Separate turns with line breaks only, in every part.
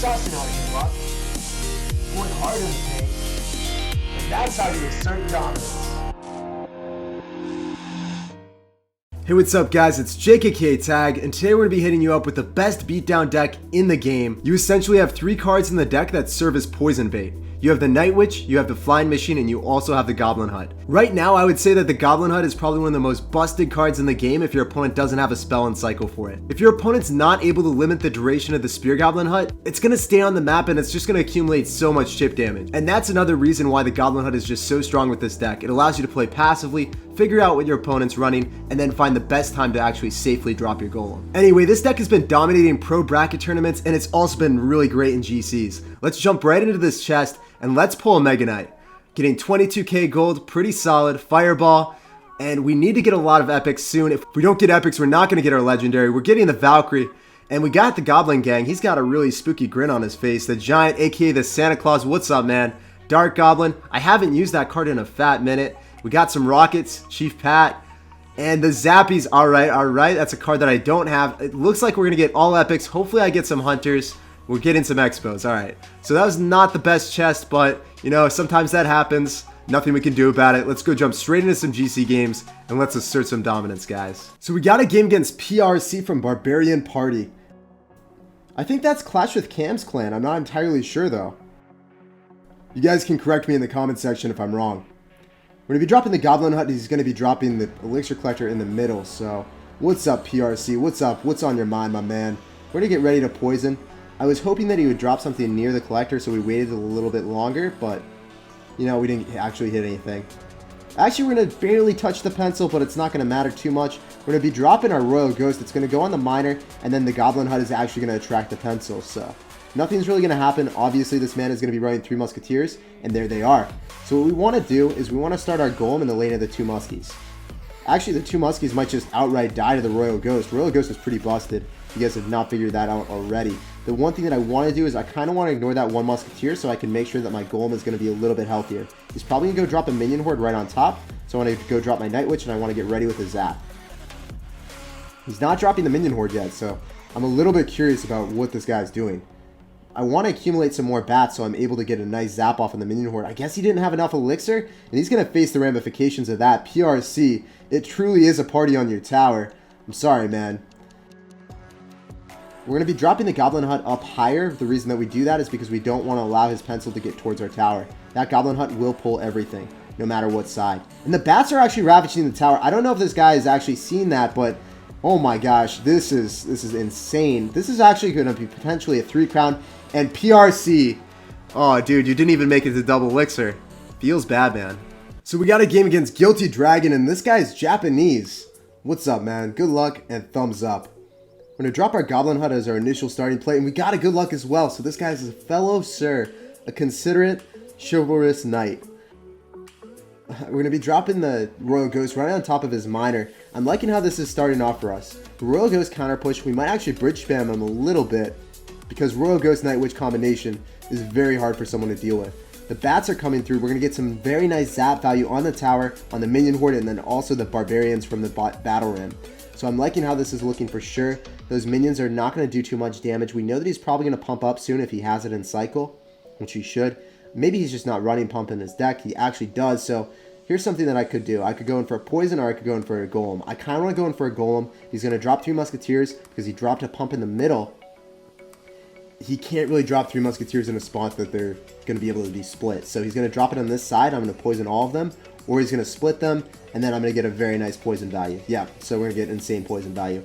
sussing out your luck, going hard in the paint, and that's how you assert dominance.
Hey, what's up guys, it's SirTagCR, and today we're going to be hitting you up with the best beatdown deck in the game. You essentially have 3 cards in the deck that serve as poison bait. You have the Night Witch, you have the Flying Machine, and you also have the Goblin Hut. Right now, I would say that the Goblin Hut is probably one of the most busted cards in the game if your opponent doesn't have a spell and cycle for it. If your opponent's not able to limit the duration of the Spear Goblin Hut, it's going to stay on the map and it's just going to accumulate so much chip damage. And that's another reason why the Goblin Hut is just so strong with this deck. It allows you to play passively, figure out what your opponent's running, and then find the best time to actually safely drop your Golem. Anyway, this deck has been dominating pro bracket tournaments, and it's also been really great in GCs. Let's jump right into this chest, and let's pull a Mega Knight. Getting 22k gold, pretty solid, Fireball, and we need to get a lot of epics soon. If we don't get epics, we're not going to get our legendary. We're getting the Valkyrie, and we got the Goblin Gang. He's got a really spooky grin on his face. The Giant, aka the Santa Claus, what's up, man? Dark Goblin, I haven't used that card in a fat minute. We got some Rockets, Chief Pat, and the Zappies. Alright, that's a card that I don't have. It looks like we're going to get all epics. Hopefully I get some Hunters. We're getting some Expos. Alright, so that was not the best chest, but, you know, sometimes that happens. Nothing we can do about it. Let's go jump straight into some GC games, and let's assert some dominance, guys. So we got a game against PRC from Barbarian Party. I think that's Clash with Cam's clan. I'm not entirely sure, though. You guys can correct me in the comment section if I'm wrong. We're going to be dropping the Goblin Hut. He's going to be dropping the Elixir Collector in the middle. So, what's up, PRC? What's up? What's on your mind, my man? We're going to get ready to poison. I was hoping that he would drop something near the Collector, so we waited a little bit longer. But, you know, we didn't actually hit anything. Actually, we're going to barely touch the pencil, but it's not going to matter too much. We're going to be dropping our Royal Ghost. It's going to go on the Miner, and then the Goblin Hut is actually going to attract the pencil. So, nothing's really going to happen. Obviously, this man is going to be running 3 Musketeers, and there they are. So what we want to do is we want to start our Golem in the lane of the 2 Muskies. Actually, the 2 Muskies might just outright die to the Royal Ghost. Royal Ghost is pretty busted. You guys have not figured that out already. The one thing that I want to do is I kind of want to ignore that 1 Musketeer so I can make sure that my Golem is going to be a little bit healthier. He's probably going to go drop a Minion Horde right on top, so I want to go drop my Night Witch, and I want to get ready with a Zap. He's not dropping the Minion Horde yet, so I'm a little bit curious about what this guy's doing. I want to accumulate some more bats so I'm able to get a nice zap off on the Minion Horde. I guess he didn't have enough elixir, and he's going to face the ramifications of that. PRC, it truly is a party on your tower. I'm sorry, man. We're going to be dropping the Goblin Hut up higher. The reason that we do that is because we don't want to allow his pencil to get towards our tower. That Goblin Hut will pull everything, no matter what side. And the bats are actually ravaging the tower. I don't know if this guy has actually seen that, but oh my gosh, this is insane. This is actually going to be potentially a 3 crown. And PRC, oh dude, you didn't even make it to double elixir. Feels bad, man. So we got a game against Guilty Dragon, and this guy's Japanese. What's up, man? Good luck and thumbs up. We're going to drop our Goblin Hut as our initial starting play, and we got a good luck as well. So this guy's a fellow Sir, a considerate, chivalrous knight. We're going to be dropping the Royal Ghost right on top of his Miner. I'm liking how this is starting off for us. The Royal Ghost counter push, we might actually bridge spam him a little bit, because Royal Ghost Night Witch combination is very hard for someone to deal with. The bats are coming through. We're going to get some very nice zap value on the tower, on the Minion Horde, and then also the Barbarians from the Battle Ram. So I'm liking how this is looking for sure. Those minions are not going to do too much damage. We know that he's probably going to pump up soon if he has it in cycle, which he should. Maybe he's just not running pump in his deck. He actually does. So here's something that I could do. I could go in for a poison, or I could go in for a Golem. I kind of want to go in for a Golem. He's going to drop 3 Musketeers because he dropped a pump in the middle. He can't really drop 3 Musketeers in a spot that they're going to be able to be split. So he's going to drop it on this side. I'm going to poison all of them, or he's going to split them, and then I'm going to get a very nice poison value. Yeah, so we're going to get insane poison value.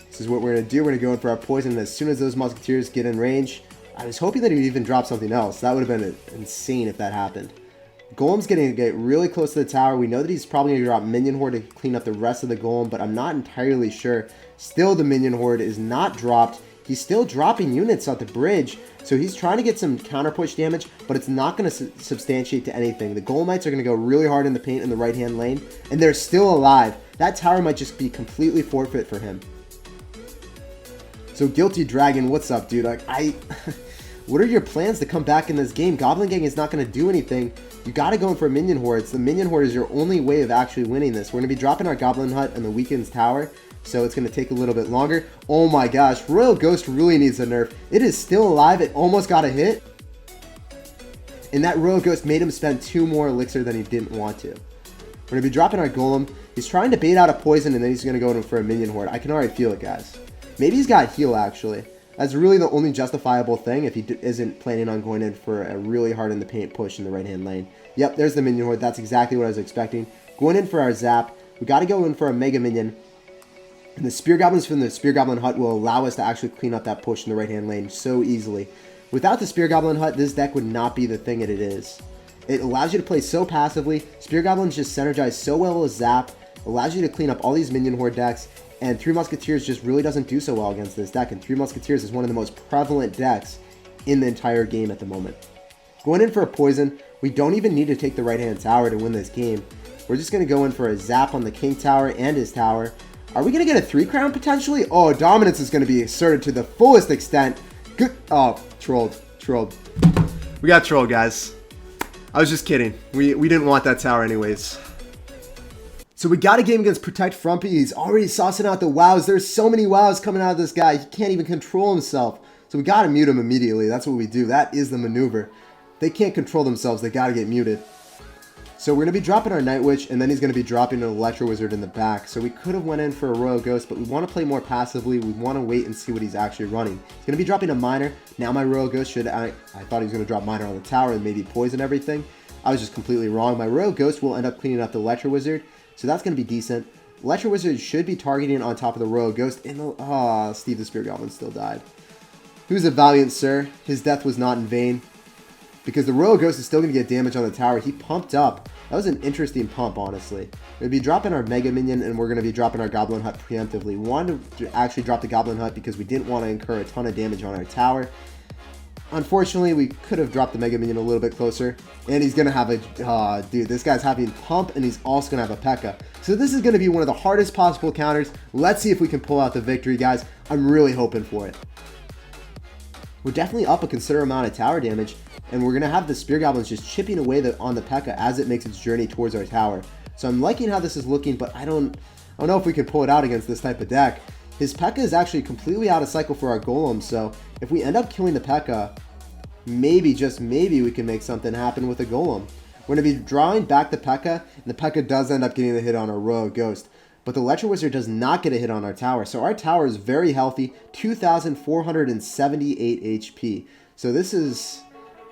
This is what we're going to do. We're going to go in for our poison, and as soon as those Musketeers get in range, I was hoping that he would even drop something else. That would have been insane if that happened. Golem's getting to get really close to the tower. We know that he's probably going to drop Minion Horde to clean up the rest of the Golem, but I'm not entirely sure. Still, the Minion Horde is not dropped. He's still dropping units at the bridge, so he's trying to get some counter push damage, but it's not going to substantiate to anything. The Golemites are going to go really hard in the paint in the right-hand lane, and they're still alive. That tower might just be completely forfeit for him. So Guilty Dragon, what's up, dude? What are your plans to come back in this game? Goblin Gang is not going to do anything. You got to go in for Minion Hordes. The Minion Horde is your only way of actually winning this. We're going to be dropping our Goblin Hut in the Weakened's Tower. so it's going to take a little bit longer. Oh my gosh, Royal Ghost really needs a nerf. It is still alive. It almost got a hit. And that Royal Ghost made him spend 2 more elixir than he didn't want to. We're going to be dropping our Golem. He's trying to bait out a poison, and then he's going to go in for a minion horde. I can already feel it, guys. Maybe he's got heal, actually. That's really the only justifiable thing if he isn't planning on going in for a really hard in the paint push in the right-hand lane. Yep, there's the minion horde. That's exactly what I was expecting. Going in for our zap. We got to go in for a mega minion. And the Spear Goblins from the Spear Goblin Hut will allow us to actually clean up that push in the right-hand lane so easily. Without the Spear Goblin Hut, this deck would not be the thing that it is. It allows you to play so passively. Spear Goblins just synergize so well with zap. Allows you to clean up all these minion horde decks. And Three Musketeers just really doesn't do so well against this deck. And Three Musketeers is one of the most prevalent decks in the entire game at the moment. Going in for a poison. We don't even need to take the right-hand tower to win this game. We're just going to go in for a zap on the King Tower and his tower. Are we going to get a 3 crown potentially? Oh, dominance is going to be asserted to the fullest extent. Good. Oh, trolled. We got trolled, guys. I was just kidding. We didn't want that tower anyways. So we got a game against Protect Frumpy. He's already saucing out the wows. There's so many wows coming out of this guy. He can't even control himself. So we got to mute him immediately. That's what we do. That is the maneuver. They can't control themselves. They got to get muted. So we're going to be dropping our Night Witch, and then he's going to be dropping an Electro Wizard in the back. So we could have went in for a Royal Ghost, but we want to play more passively. We want to wait and see what he's actually running. He's going to be dropping a Miner. Now my Royal Ghost should... I thought he was going to drop Miner on the tower and maybe poison everything. I was just completely wrong. My Royal Ghost will end up cleaning up the Electro Wizard. So that's going to be decent. Electro Wizard should be targeting on top of the Royal Ghost. And Steve the Spear Goblin still died. He was a valiant sir. His death was not in vain. Because the Royal Ghost is still going to get damage on the tower. He pumped up. That was an interesting pump, honestly. We'll be dropping our Mega Minion, and we're going to be dropping our Goblin Hut preemptively. We wanted to actually drop the Goblin Hut because we didn't want to incur a ton of damage on our tower. Unfortunately, we could have dropped the Mega Minion a little bit closer. And he's going to have a... dude, this guy's having Pump, and he's also going to have a P.E.K.K.A. So this is going to be one of the hardest possible counters. Let's see if we can pull out the victory, guys. I'm really hoping for it. We're definitely up a considerable amount of tower damage. And we're going to have the Spear Goblins just chipping away on the P.E.K.K.A. as it makes its journey towards our tower. So I'm liking how this is looking, but I don't know if we can pull it out against this type of deck. His P.E.K.K.A. is actually completely out of cycle for our Golem, so if we end up killing the P.E.K.K.A., maybe, just maybe, we can make something happen with a Golem. We're going to be drawing back the P.E.K.K.A., and the P.E.K.K.A. does end up getting the hit on our Royal Ghost. But the Electro Wizard does not get a hit on our tower, so our tower is very healthy, 2,478 HP. So this is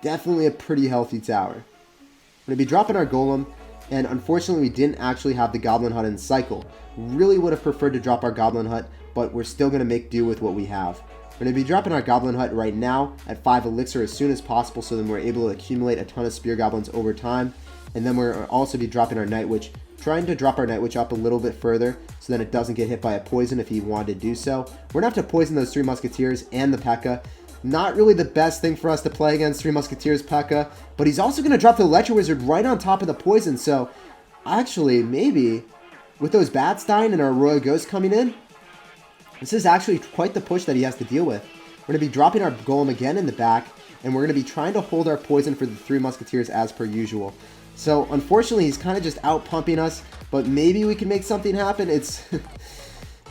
definitely a pretty healthy tower. We're going to be dropping our Golem, and unfortunately we didn't actually have the Goblin Hut in cycle. Really would have preferred to drop our Goblin Hut, but we're still going to make do with what we have. We're going to be dropping our Goblin Hut right now at 5 elixir as soon as possible, so then we're able to accumulate a ton of Spear Goblins over time. And then we're also be dropping our Night Witch, trying to drop our Night Witch up a little bit further so that it doesn't get hit by a poison if he wanted to do so. We're going to have to poison those Three Musketeers and the P.E.K.K.A. Not really the best thing for us to play against Three Musketeers P.E.K.K.A. But he's also going to drop the Electro Wizard right on top of the poison. So, actually, maybe, with those bats dying and our Royal Ghost coming in, this is actually quite the push that he has to deal with. We're going to be dropping our Golem again in the back. And we're going to be trying to hold our poison for the Three Musketeers as per usual. So, unfortunately, he's kind of just out-pumping us. But maybe we can make something happen. It's...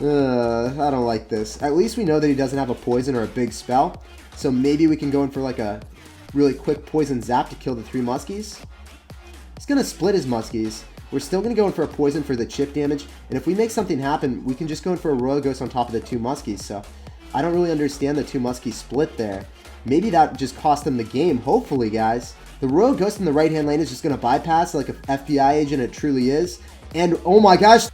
I don't like this. At least we know that he doesn't have a poison or a big spell. So maybe we can go in for like a really quick poison zap to kill the Three Muskies. He's going to split his Muskies. We're still going to go in for a poison for the chip damage. And if we make something happen, we can just go in for a Royal Ghost on top of the 2 Muskies. So I don't really understand the 2 Muskies split there. Maybe that just cost them the game. Hopefully, guys. The Royal Ghost in the right-hand lane is just going to bypass like an FBI agent it truly is. And oh my gosh.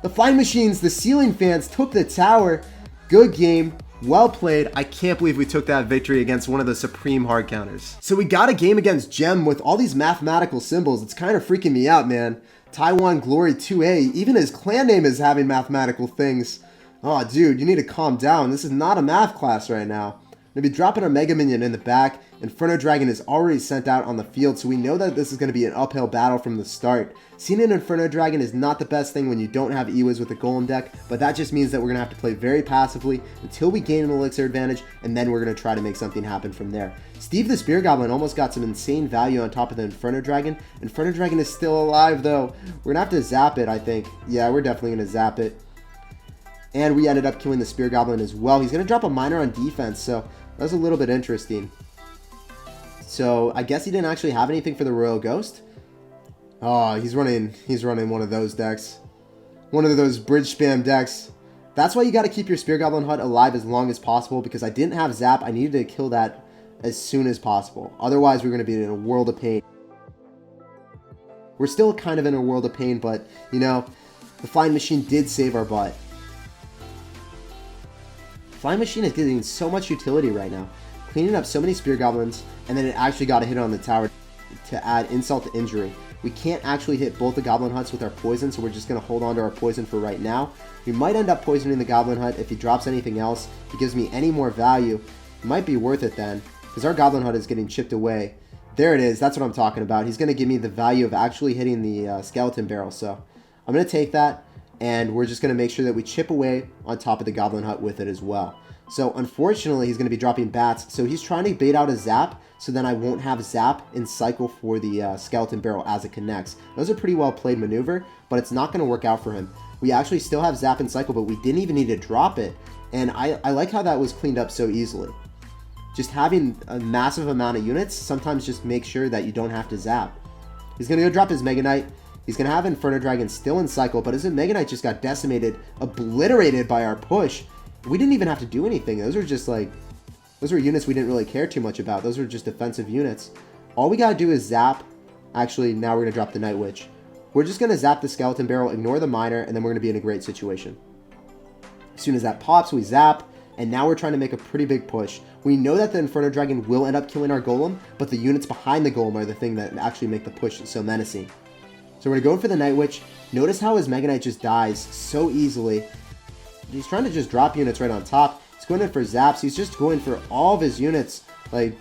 The Flying Machines, the Ceiling Fans took the tower. Good game. Well played. I can't believe we took that victory against one of the supreme hard counters. So we got a game against Gem with all these mathematical symbols. It's kind of freaking me out, man. Taiwan Glory 2A. Even his clan name is having mathematical things. Oh, dude, you need to calm down. This is not a math class right now. We're going to be dropping our Mega Minion in the back. Inferno Dragon is already sent out on the field, so we know that this is going to be an uphill battle from the start. Seeing an Inferno Dragon is not the best thing when you don't have Ewiz with a Golem deck, but that just means that we're going to have to play very passively until we gain an Elixir advantage, and then we're going to try to make something happen from there. Steve the Spear Goblin almost got some insane value on top of the Inferno Dragon. Inferno Dragon is still alive, though. We're going to have to zap it, I think. Yeah, we're definitely going to zap it. And we ended up killing the Spear Goblin as well. He's going to drop a Miner on defense, so that was a little bit interesting. So I guess he didn't actually have anything for the Royal Ghost. Oh, he's running one of those decks. One of those bridge spam decks. That's why you got to keep your Spear Goblin hut alive as long as possible, because I didn't have Zap. I needed to kill that as soon as possible. Otherwise, we're going to be in a world of pain. We're still kind of in a world of pain, but, you know, the Flying Machine did save our butt. Flying Machine is getting so much utility right now. Cleaning up so many Spear Goblins, and then it actually got a hit on the tower to add insult to injury. We can't actually hit both the Goblin Huts with our poison, so we're just going to hold on to our poison for right now. We might end up poisoning the Goblin Hut if he drops anything else. If he gives me any more value, it might be worth it then, because our Goblin Hut is getting chipped away. There it is. That's what I'm talking about. He's going to give me the value of actually hitting the skeleton barrel, so I'm going to take that, and we're just going to make sure that we chip away on top of the Goblin Hut with it as well. So unfortunately, he's going to be dropping bats, so he's trying to bait out a Zap, so then I won't have Zap in cycle for the skeleton barrel as it connects. Those are pretty well played maneuver, but it's not going to work out for him. We actually still have Zap in cycle, but we didn't even need to drop it, and I like how that was cleaned up so easily. Just having a massive amount of units sometimes just make sure that you don't have to Zap. He's going to go drop his Mega Knight. He's going to have Inferno Dragon still in cycle, but his Mega Knight just got decimated, obliterated by our push. We didn't even have to do anything. Those are just like, those were units we didn't really care too much about. Those were just defensive units. All we gotta do is Zap. Actually, now we're gonna drop the Night Witch. We're just gonna Zap the Skeleton Barrel, ignore the Miner, and then we're gonna be in a great situation. As soon as that pops, we Zap, and now we're trying to make a pretty big push. We know that the Inferno Dragon will end up killing our Golem, but the units behind the Golem are the thing that actually make the push so menacing. So we're gonna go for the Night Witch. Notice how his Mega Knight just dies so easily. He's trying to just drop units right on top. He's going in for zaps. He's just going for all of his units, like,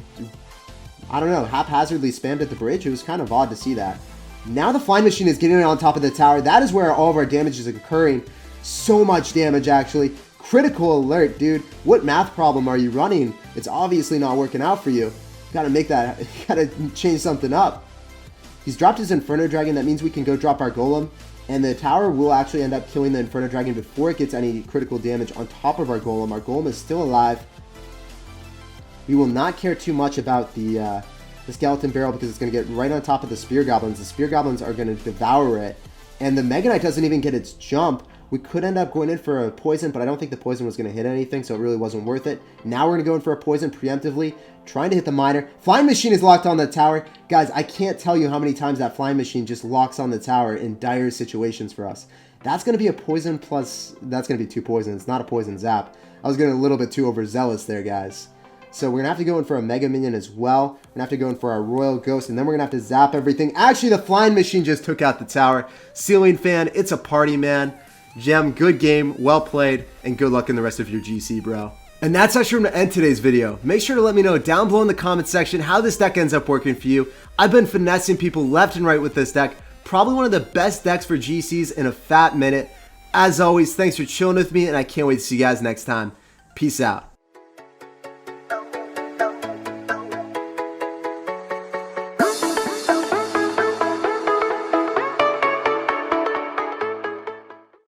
I don't know, haphazardly spammed at the bridge. It was kind of odd to see that. Now the Flying Machine is getting on top of the tower. That is where all of our damage is occurring. So much damage, actually. Critical alert, dude. What math problem are you running? It's obviously not working out for you. You gotta make that, you gotta change something up. He's dropped his Inferno Dragon. That means we can go drop our Golem. And the tower will actually end up killing the Inferno Dragon before it gets any critical damage on top of our Golem. Our Golem is still alive. We will not care too much about the Skeleton Barrel because it's going to get right on top of the Spear Goblins. The Spear Goblins are going to devour it. And the Mega Knight doesn't even get its jump. We could end up going in for a poison, but I don't think the poison was going to hit anything, so it really wasn't worth it. Now we're going to go in for a poison preemptively, trying to hit the Miner. Flying Machine is locked on the tower. Guys, I can't tell you how many times that Flying Machine just locks on the tower in dire situations for us. That's going to be a poison plus... That's going to be 2 poisons. It's not a poison zap. I was getting a little bit too overzealous there, guys. So we're going to have to go in for a Mega Minion as well. We're going to have to go in for our Royal Ghost, and then we're going to have to zap everything. Actually, the Flying Machine just took out the tower. Ceiling Fan, it's a party, man. Gem, good game, well played, and good luck in the rest of your GC, bro. And that's actually going to end today's video. Make sure to let me know down below in the comment section how this deck ends up working for you. I've been finessing people left and right with this deck. Probably one of the best decks for GCs in a fat minute. As always, thanks for chilling with me, and I can't wait to see you guys next time. Peace out.